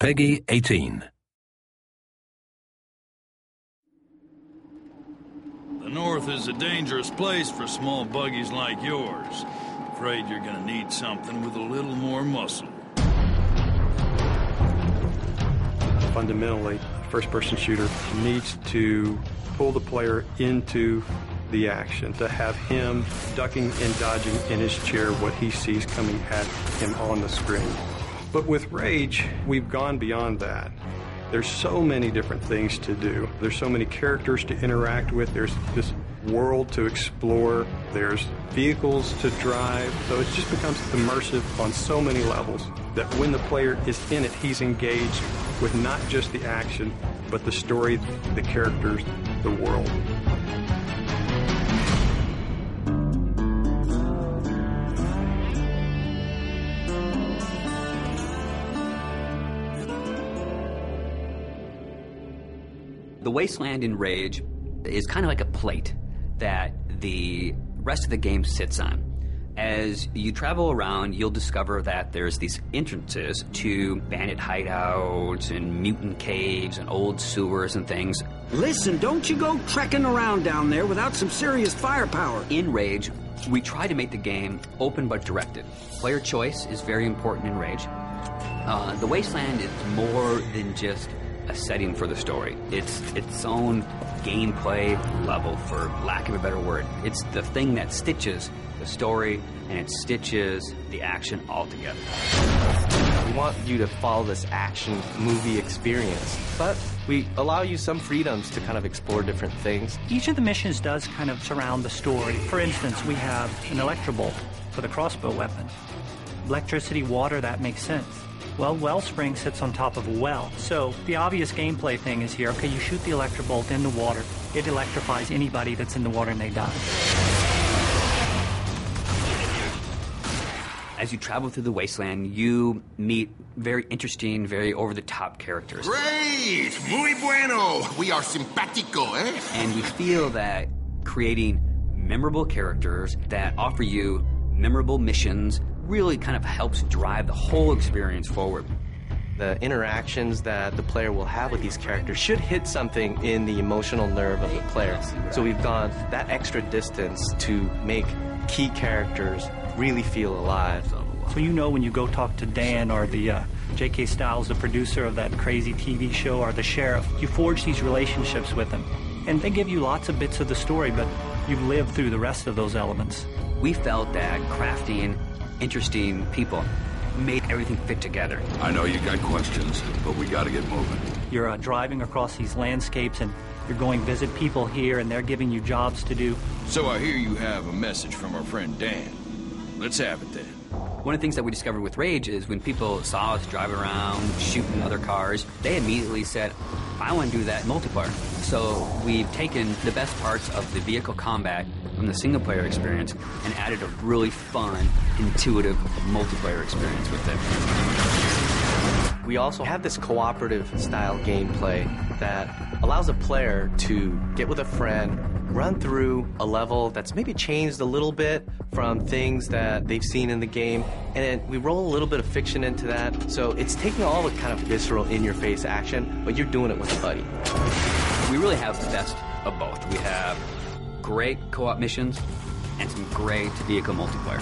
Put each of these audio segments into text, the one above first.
Peggy 18. The North is a dangerous place for small buggies like yours. Afraid you're gonna need something with a little more muscle. Fundamentally, a first-person shooter needs to pull the player into the action, to have him ducking and dodging in his chair what he sees coming at him on the screen. But with Rage, we've gone beyond that. There's so many different things to do. There's so many characters to interact with. There's this world to explore. There's vehicles to drive. So it just becomes immersive on so many levels that when the player is in it, he's engaged with not just the action, but the story, the characters, the world. The Wasteland in Rage is kind of like a plate that the rest of the game sits on. As you travel around, you'll discover that there's these entrances to bandit hideouts and mutant caves and old sewers and things. Listen, don't you go trekking around down there without some serious firepower. In Rage, we try to make the game open but directed. Player choice is very important in Rage. The Wasteland is more than just a setting for the story. It's its own gameplay level, for lack of a better word. It's the thing that stitches the story and it stitches the action all together. We want you to follow this action movie experience, but we allow you some freedoms to kind of explore different things. Each of the missions does kind of surround the story. For instance, we have an electrobolt for the crossbow weapon. Electricity, water, that makes sense. Well, Wellspring sits on top of a well. So the obvious gameplay thing is here, okay, you shoot the electrobolt in the water. It electrifies anybody that's in the water and they die. As you travel through the Wasteland, you meet very interesting, very over-the-top characters. Great! Muy bueno! We are simpático, eh? And we feel that creating memorable characters that offer you memorable missions really kind of helps drive the whole experience forward. The interactions that the player will have with these characters should hit something in the emotional nerve of the player. So we've gone that extra distance to make key characters really feel alive. So you know when you go talk to Dan or the J.K. Styles, the producer of that crazy TV show, or the sheriff, you forge these relationships with them. And they give you lots of bits of the story, but you've lived through the rest of those elements. We felt that crafting interesting people made everything fit together. I know you got questions, but we gotta get moving. You're driving across these landscapes and you're going visit people here and they're giving you jobs to do. So I hear you have a message from our friend Dan. Let's have it then. One of the things that we discovered with Rage is when people saw us driving around, shooting other cars, they immediately said, I want to do that in multiplayer. So we've taken the best parts of the vehicle combat from the single-player experience and added a really fun, intuitive multiplayer experience with it. We also have this cooperative style gameplay that allows a player to get with a friend, run through a level that's maybe changed a little bit from things that they've seen in the game, and then we roll a little bit of fiction into that. So it's taking all the kind of visceral, in-your-face action, but you're doing it with a buddy. We really have the best of both. We have great co-op missions and some great vehicle multiplayer.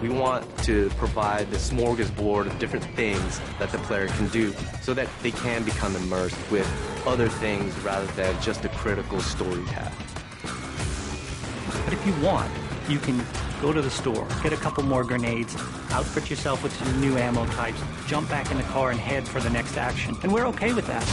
We want to provide this smorgasbord of different things that the player can do so that they can become immersed with other things rather than just a critical story path. But if you want, you can go to the store, get a couple more grenades, outfit yourself with some new ammo types, jump back in the car and head for the next action. And we're okay with that.